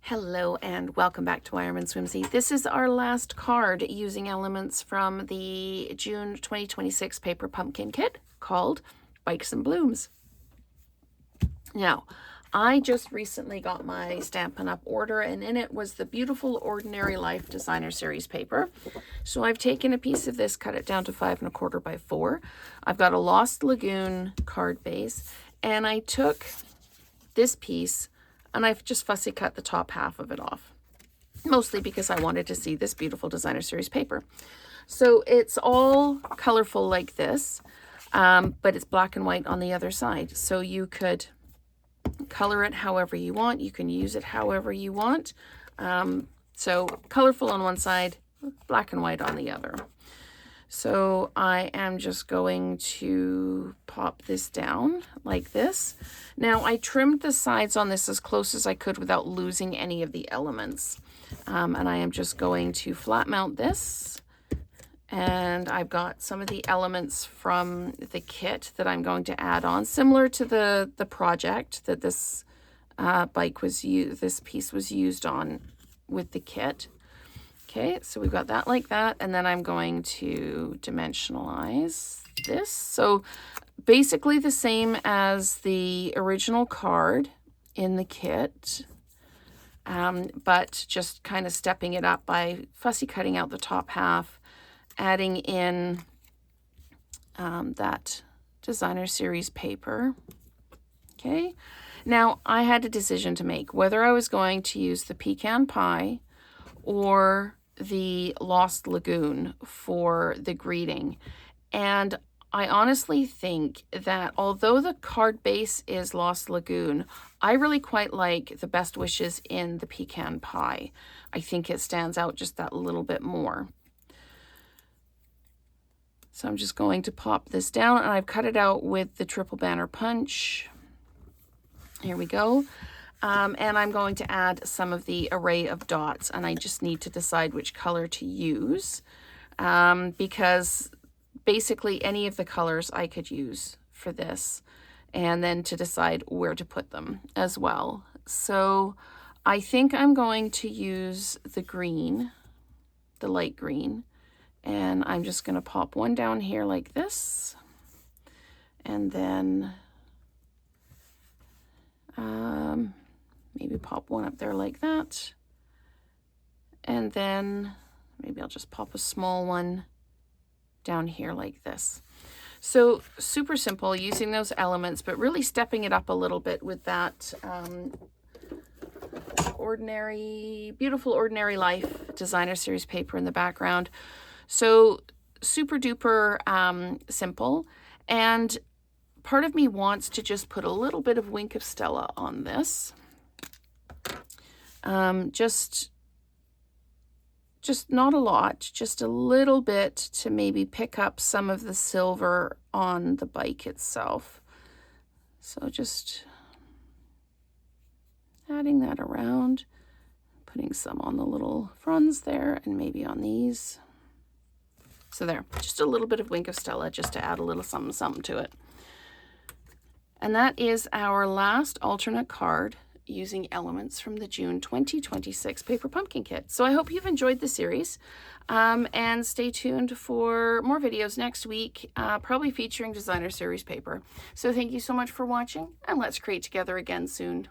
Hello and welcome back to Wireman Swimsy. This is our last card using elements from the June 2026 paper pumpkin kit called Bikes and Blooms. Now, I just recently got my Stampin' Up order, and in it was the beautiful Ordinary Life Designer Series paper. So I've taken a piece of this, cut it down to 5 1/4 by 4. I've got a Lost Lagoon card base, and I took this piece and I've just fussy cut the top half of it off, mostly because I wanted to see this beautiful Designer Series paper. So it's all colorful like this, but it's black and white on the other side. So you could color it however you want. You can use it however you want. So colorful on one side, black and white on the other. So I am just going to pop this down like this. Now I trimmed the sides on this as close as I could without losing any of the elements. And I am just going to flat mount this. And I've got some of the elements from the kit that I'm going to add on, similar to the project that this bike was used, this piece was used on with the kit. Okay, so we've got that like that, and then I'm going to dimensionalize this. So basically the same as the original card in the kit, but just kind of stepping it up by fussy cutting out the top half, adding in that Designer Series paper. Okay, now I had a decision to make whether I was going to use the pecan pie or the Lost Lagoon for the greeting. And I honestly think that although the card base is Lost Lagoon, I really quite like the best wishes in the pecan pie. I think it stands out just that little bit more. So I'm just going to pop this down, and I've cut it out with the triple banner punch. Here we go. And I'm going to add some of the array of dots, and I just need to decide which color to use, because basically any of the colors I could use for this, and then to decide where to put them as well. So I think I'm going to use the green, the light green, and I'm just going to pop one down here like this, and then maybe pop one up there like that. And then maybe I'll just pop a small one down here like this. So super simple using those elements, but really stepping it up a little bit with that beautiful Ordinary Life Designer Series paper in the background. So super duper simple. And part of me wants to just put a little bit of Wink of Stella on this. Just not a lot, just a little bit to maybe pick up some of the silver on the bike itself. So just adding that around, putting some on the little fronds there, and maybe on these. So there, just a little bit of Wink of Stella just to add a little something, something to it. And that is our last alternate card using elements from the June 2026 paper pumpkin kit. So I hope you've enjoyed the series, and stay tuned for more videos next week, probably featuring Designer Series paper. So thank you so much for watching, and let's create together again soon.